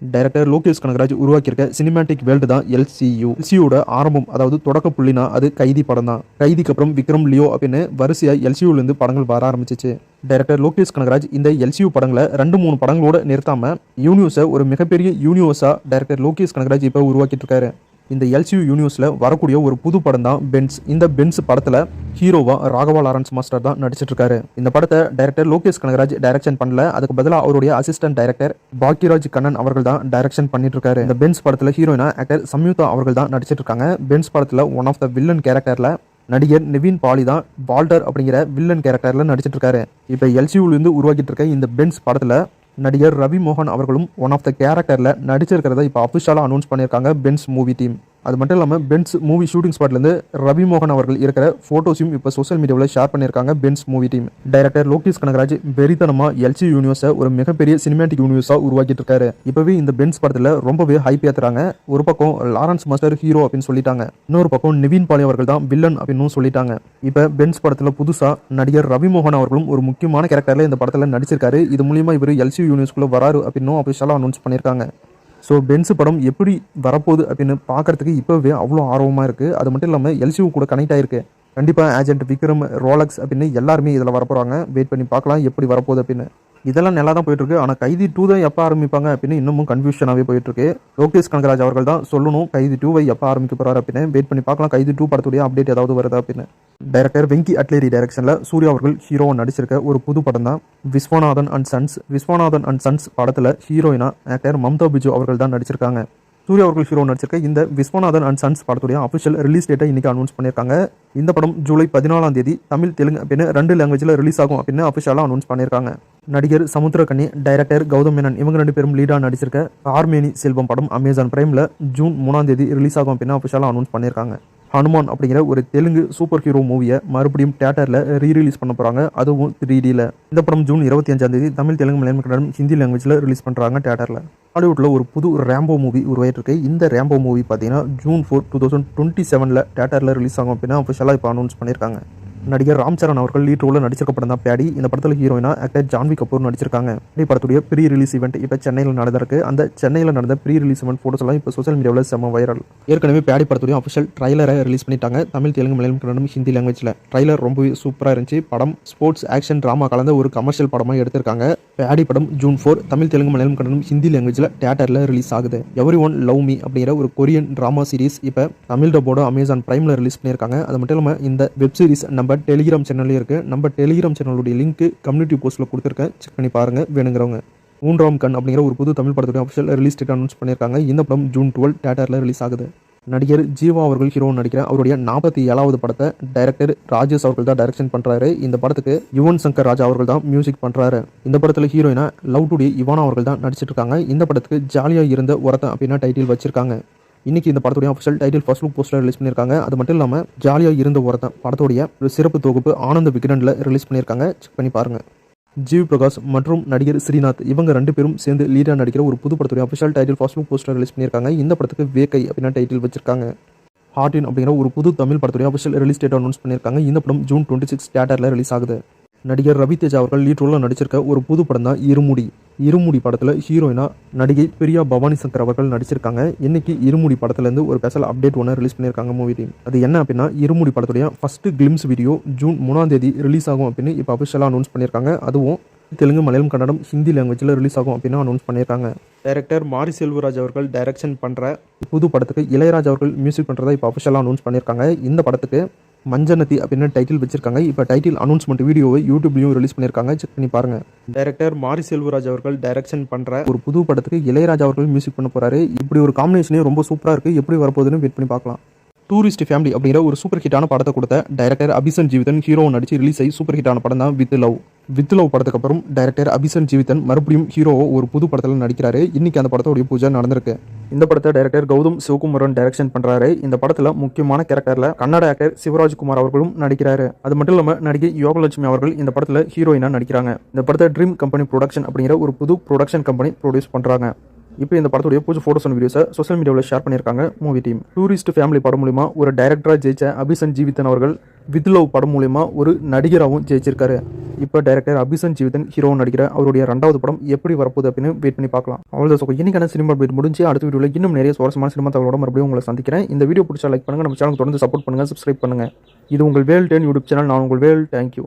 Director Lokesh Kanagaraj உருவாக்கியிருக்க cinematic world தான் LCU. எல்சியூட ஆரம்பம், அதாவது தொடக்க புள்ளினா அது கைதி படம் தான். கைதிக்கு அப்புறம் விக்ரம், லியோ அப்படின்னு வரிசையா எல்சியூல இருந்து படங்கள் வர ஆரம்பிச்சிச்சு. டைரக்டர் லோகேஷ் கனகராஜ் இந்த எல்சியூ படங்களை 2-3 படங்களோட நிறுத்தாம யூனிவர்ஸை ஒரு மிகப்பெரிய யூனிவர்ஸா டைரக்டர் லோகேஷ் கனகராஜ் இப்போ உருவாக்கிட்டு இருக்காரு. இந்த எல்சியூ யூனிவர்ஸ்ல வரக்கூடிய ஒரு புது படம் தான் பென்ஸ். இந்த பென்ஸ் படத்துல ஹீரோவா ராகவா லாரன்ஸ் மாஸ்டர் தான் நடிச்சிட்டு இருக்காரு. இந்த படத்தை டைரக்டர் லோகேஷ் கனகராஜ் டைரக்ஷன் பண்ணல, அதுக்கு பதிலாக அவருடைய அசிஸ்டன்ட் டைரக்டர் பாக்யராஜ் கண்ணன் அவர்கள் தான் டைரக்ஷன் பண்ணிட்டு இருக்காரு. இந்த பென்ஸ் படத்துல ஹீரோயினா ஆக்டர் சம்யுக்தா அவர்கள் தான் நடிச்சிட்டு இருக்காங்க. பென்ஸ் படத்துல ஒன் ஆஃப் த வில்லன் கேரக்டர்ல நடிகர் நிவின் பாலி தான் வால்டர் அப்படிங்கிற வில்லன் கேரக்டர்ல நடிச்சிட்டு இருக்காரு. இப்ப எல்சியூல இருந்து உருவாக்கிட்டு இருக்க இந்த பென்ஸ் படத்துல நடிகர் ரவி மோகன் அவர்களும் ஒன் ஆஃப் த கேரக்டர்ல நடிச்சிருக்கிறத இப்போ அஃபிஷியலா அனௌன்ஸ் பண்ணியிருக்காங்க பென்ஸ் மூவி டீம். அது மட்டும் இல்லாமல் பென்ஸ் மூவி ஷூட்டிங் ஸ்பாட்லேருந்து ரவி மோகன் அவர்கள் இருக்கிற ஃபோட்டோஸையும் இப்போ சோஷியல் மீடியாவில் ஷேர் பண்ணியிருக்காங்க Benz movie team. Director Lokesh Kanagaraj வெறித்தனமாக எல்சி யூனிவர்ஸை ஒரு மிகப்பெரிய சினிமேட்டிக் யூனிவர்ஸாக உருவாக்கிட்டு இருக்காரு. இப்போவே இந்த பென்ஸ் படத்தில் ரொம்பவே ஹைப் ஏற்றுறாங்க. ஒரு பக்கம் லாரன்ஸ் மாஸ்டர் ஹீரோ அப்படின்னு சொல்லிட்டாங்க, இன்னொரு பக்கம் நிவின் பாலி அவர்கள் தான் வில்லன் அப்படின்னு சொல்லிட்டாங்க. இப்போ பென்ஸ் படத்தில் புதுசாக நடிகர் ரவி மோகன் அவர்களும் ஒரு முக்கியமான கேரக்டரில் இந்த படத்தில் நடிச்சிருக்காரு. இது மூலியமா இவர் எல்சி யூனிவர்ஸ்குள்ளே வராரு அப்படின்னு அஃபிஷியலாக அனௌன்ஸ் பண்ணியிருக்காங்க. ஸோ பென்ஸ் படம் எப்படி வரப்போகுது அப்படின்னு பார்க்கறதுக்கு இப்போவே அவ்வளோ ஆர்வமாக இருக்குது. அது மட்டும் இல்லாமல் எல்சியூ கூட கனெக்ட் ஆகிருக்கு. கண்டிப்பாக ஏஜென்ட் விக்ரம், ரோலக்ஸ் அப்படின்னு எல்லாருமே இதில் வரப்போகிறாங்க. வெயிட் பண்ணி பார்க்கலாம் எப்படி வரப்போகுது அப்படின்னு. இதெல்லாம் நல்லா தான் போயிட்டுருக்கு. ஆனால் கைதி 2 தான் எப்போ ஆரம்பிப்பாங்க அப்படின்னு இன்னமும் கன்ஃபியூஷனாகவே போயிட்டுருக்கு. லோகேஷ் கனகராஜ் அவர்கள் தான் சொல்லணும் கைதி 2வை எப்போ ஆரம்பிக்க போகிறாரு அப்படின்னு. வெயிட் பண்ணி பார்க்கலாம் கைதி 2 படத்துடைய அப்டேட் ஏதாவது வருதா அப்படின்னு. டைரக்டர் வெங்கி அட்லேரி டைரக்ஷனில் சூர்யா அவர்கள் ஹீரோவை நடிச்சிருக்க ஒரு புது படம் தான் Viswanathan and sons. Viswanathan and sons படத்தில் ஹீரோயினா ஆக்டர் மம்தா பிஜு அவர்கள் தான் நடிச்சிருக்காங்க. சூர்யா அவர்கள் ஹீரோ நடிச்சிருக்க இந்த விஸ்வநாதன் அண்ட் சன்ஸ் படத்துடைய அஃபிஷியல் ரிலீஸ் டேட்டை இன்னைக்கு அனௌன்ஸ் பண்ணியிருக்காங்க. இந்த படம் ஜூலை 14ஆம் தேதி தமிழ், தெலுங்கு அப்படின்னு 2 லாங்குவேஜில் ரிலீஸ் ஆகும் அப்படின்னு அஃபிஷியலாக அனௌன்ஸ் பண்ணியிருக்காங்க. நடிகர் சமுத்திரக்கனி, டைரக்டர் கௌதம் மேனன் இவங்க 2 பேரும் லீடாக நடிச்சிருக்க ஆர்மேனி செல்வம் படம் அமேசான் பிரைமில் ஜூன் 3ஆம் தேதி ரிலீஸ் ஆகும் அப்படின்னு அஃபிஷியலாக அனௌன்ஸ் பண்ணியிருக்காங்க. ஹனுமான் அப்படிங்கிற ஒரு தெலுங்கு சூப்பர் ஹீரோ மூவியை மறுபடியும் தியேட்டரில் ரீரிலீஸ் பண்ண போகிறாங்க, அதுவும் 3Dயில். இந்த படம் ஜூன் 25ஆம் தேதி தமிழ், தெலுங்கு, மலையாளம், கன்னடம், ஹிந்தி லாங்குவேஜில் ரிலீஸ் பண்ணுறாங்க தியேட்டரில். ஹாலிவுட்டில் ஒரு புது ரேம்போ மூவி உருவாயிட்டு இருக்கு. இந்த ரேம்போ மூவி பார்த்தீங்கன்னா ஜூன் 4, 2027 தியேட்டரில் ரிலீஸ் ஆகும் அப்படின்னு அஃபிஷியலாக இப்போ அனௌன்ஸ் பண்ணியிருக்காங்க. நடிகர் ராம் சரண் அவர்கள் லீட் ரோலில் நடிச்சிருக்க படம் தான் பேடி. இந்த படத்தில் ஹீரோயினா ஆக்டர் ஜான்வி கபூர் நடிச்சிருக்காங்க. இந்த படத்துடைய ப்ரீ ரிலீஸ் ஈவெண்ட் இப்போ சென்னையில் நடந்திருக்கு. அந்த சென்னையில் நடந்த ப்ரீ ரிலீஸ் ஈவெண்ட் ஃபோட்டோஸ் எல்லாம் இப்போ சோஷியல் மீடியாவில் செம்ம வைரல். ஏற்கனவே பேடி படத்துடைய அஃபிஷியல் ட்ரைலரை ரிலீஸ் பண்ணிட்டாங்க தமிழ், தெலுங்கு, மலையாளம், கன்னடம், ஹிந்தி லாங்குவேஜில். ட்ரைலர் ரொம்பவே சூப்பராக இருந்துச்சு. படம் ஸ்போர்ட்ஸ், ஆக்ஷன், ட்ராமா கலந்த ஒரு கமர்ஷியல் படமாக எடுத்திருக்காங்க. பேடி படம் ஜூன் 4 தமிழ், தெலுங்கு, மலையாளம், கன்னடம், ஹிந்தி லாங்குவேஜில் தியேட்டரில் ரிலீஸ் ஆகுது. எவ்ரி ஒன் லவ் மீ அப்படிங்கிற ஒரு கொரியன் ட்ராமா சீரிஸ் இப்போ தமிழ் டப்போட அமேசான் பிரைமில் ரிலீஸ் பண்ணியிருக்காங்க. அது மட்டும் இல்லாமல் இந்த வெப் சீரிஸ் நம்ம டெலிகிராம் சேனல் இருக்கு. நம்ம டெலிகிராம் சேனலுடைய லிங்க் கம்யூனிட்டி போஸ்ட்ல கொடுத்துருக்கேன், செக் பண்ணி பாருங்க வேணுங்கிறவங்க. 3ஆம் கண் அப்படிங்கிற ஒரு புது தமிழ் படத்துடைய அஃபிஷியல் ரிலீஸ் டேட் அனௌன்ஸ் பண்ணியிருக்காங்க. இந்த படம் ஜூன் 12 தியேட்டரில் ரிலீஸ் ஆகுது. நடிகர் ஜீவா அவர்கள் ஹீரோ நடிக்கிற அவருடைய 47வது படத்தை டைரக்டர் ராஜேஷ் அவர்கள் தான் டைரக்ஷன் பண்றாரு. இந்த படத்துக்கு யுவன் சங்கர் ராஜா அவர்கள் தான் மியூசிக் பண்றாரு. இந்த படத்துல ஹீரோயினா லவ் டுடே இவானா அவர்கள் தான் நடிச்சிட்டு இருக்காங்க. இந்த படத்துக்கு ஜாலியா இருந்த ஒருத்தன் அப்படின்னா டைட்டில் வச்சிருக்காங்க. இன்னைக்கு இந்த படத்துடைய official title first look poster release பண்ணியிருக்காங்க. அது மட்டும் இல்லாமல் ஜாலியாக இருந்த ஒருத்தன் படத்துடைய ஒரு சிறப்பு தொகுப்பு ஆனந்த விகடனில் ரிலீஸ் பண்ணியிருக்காங்க, செக் பண்ணி பாருங்க. ஜிவி பிரகாஷ் மற்றும் நடிகர் ஸ்ரீநாத் இவங்க 2 பேரும் சேர்ந்து லீடாக நடிக்கிற ஒரு புது படத்துடைய official title first look poster release பண்ணியிருக்காங்க. இந்த படத்துக்கு வேக்கை அப்படின்னா டைட்டில் வச்சிருக்காங்க. ஹார்டின் அப்படிங்கிற ஒரு புது தமிழ் படத்துடைய அஃபிஷியல் ரிலீஸ் டேட் அனௌன்ஸ் பண்ணியிருக்காங்க. இந்த படம் ஜூன் 26 தியேட்டரில் ரிலீஸ் ஆகுது. நடிகர் ரவி தேஜா அவர்கள் லீட் ரோலில் நடிச்சிருக்க ஒரு புது படம் தான் இருமுடி. இருமுடி படத்தில் ஹீரோயினா நடிகை பிரியா பவானி சங்கர் அவர்கள் நடிச்சிருக்காங்க. இன்னைக்கு இருமுடி படத்துலேருந்து ஒரு ஸ்பெஷல் அப்டேட் ஒன்று ரிலீஸ் பண்ணியிருக்காங்க மூவி டீம். அது என்ன அப்படின்னா இருமுடி படத்துடைய ஃபர்ஸ்ட் கிளிம்ஸ் வீடியோ ஜூன் 3ஆம் தேதி ரிலீஸ் ஆகும் அப்படின்னு இப்போ அஃபிஷியலாக அனௌன்ஸ் பண்ணியிருக்காங்க. அதுவும் தெலுங்கு, மலையாளம், கன்னடம், ஹிந்தி லாங்குவேஜில் ரிலீஸ் ஆகும் அப்படின்னு அனௌன்ஸ் பண்ணியிருக்காங்க. டைரக்டர் மாரி செல்வராஜ் அவர்கள் டைரக்ஷன் பண்ணுற புது படத்துக்கு இளையராஜா அவர்கள் மியூசிக் பண்ணுறதா இப்போ அஃபிஷியலாக அனௌன்ஸ் பண்ணியிருக்காங்க. இந்த படத்துக்கு மஞ்சனதி அப்படின்னு டைட்டில் வச்சிருக்காங்க. இப்போ டைட்டில் அனௌன்ஸ்மெண்ட் வீடியோவை யூடியூப்லையும் ரிலீஸ் பண்ணியிருக்காங்க, செக் பண்ணி பாருங்க. டைரக்டர் மாரி செல்வராஜ் அவர்கள் டைரக்ஷன் பண்ணுற ஒரு புது படத்துக்கு இளையராஜா அவர்கள் மியூசிக் பண்ண போறாரு. இப்படி ஒரு காம்பினேஷனே ரொம்ப சூப்பராக இருக்குது. எப்படி வரப்போகுதுன்னு வெயிட் பண்ணி பார்க்கலாம். டூரிஸ்ட் ஃபேமிலி அப்படிங்கிற ஒரு சூப்பர் ஹிட்டான படத்தை கொடுத்த டைரக்டர் அபிசன் ஜீவிதன் ஹீரோ நடிச்சு ரிலீஸ் ஆகி சூப்பர் ஹிட்டான படம் தான் வித் லவ். வித் லவ் படத்துக்கு அப்புறம் டைரக்டர் அபிசன் ஜீவிதன் மறுபடியும் ஹீரோவோ ஒரு புது படத்தில் நடிக்கிறாரு. இன்னைக்கு அந்த படத்தோடைய பூஜை நடந்திருக்கு. இந்த படத்தை டைரக்டர் கௌதம் சிவகுமாரன் டைரக்ஷன் பண்றாரு. இந்த படத்துல முக்கியமான கேரக்டர்ல கன்னட ஆக்டர் சிவராஜ்குமார் அவர்களும் நடிக்கிறாரு. அது மட்டும் இல்லாமல் நடிகை யோகலட்சுமி அவர்கள் இந்த படத்துல ஹீரோயினா நடிக்கிறாங்க. இந்த படத்தை ட்ரீம் கம்பெனி ப்ரொடக்ஷன் அப்படிங்கிற ஒரு புது ப்ரொடக்ஷன் கம்பெனி ப்ரொடியூஸ் பண்றாங்க. இப்போ இந்த படத்துடைய புது ஃபோட்டோஸ் அண்ட் வீடியோஸை சோஷியல் மீடியாவில் ஷேர் பண்ணியிருக்காங்க மூவி டீம். டூரிஸ்ட் ஃபேமிலி படம் மூலிமா ஒரு டைரக்டராக ஜெயிச்ச அபிஷன் ஜீவிதன் அவர்கள் வித் லவ் படம் மூலிமா ஒரு நடிகராகவும் ஜெயிச்சிருக்காரு. இப்போ டைரக்டர் அபிஷன் ஜீவிதன் ஹீரோவும் நடிக்கிற அவருடைய 2வது படம் எப்படி வரப்போகுது அப்படின்னு வெயிட் பண்ணி பார்க்கலாம். அவ்வளோதான். இன்னைக்கான சினிமா அப்டேட் முடிஞ்சு அடுத்த வீடியோவில் இன்னும் நிறைய சுவாரஸ்யமான சினிமா தகவலோட மறுபடியும் உங்களை சந்திக்கிறேன். இந்த வீடியோ பிடிச்சா லைக் பண்ணுங்க, நம்ம சேனலுக்கு தொடர்ந்து சப்போர்ட் பண்ணுங்க, சப்ஸ்கிரைப் பண்ணுங்க. இது உங்கள் வேல் 10 யூடியூப் சேனல். நான் உங்கள் வேல். தேங்க்யூ.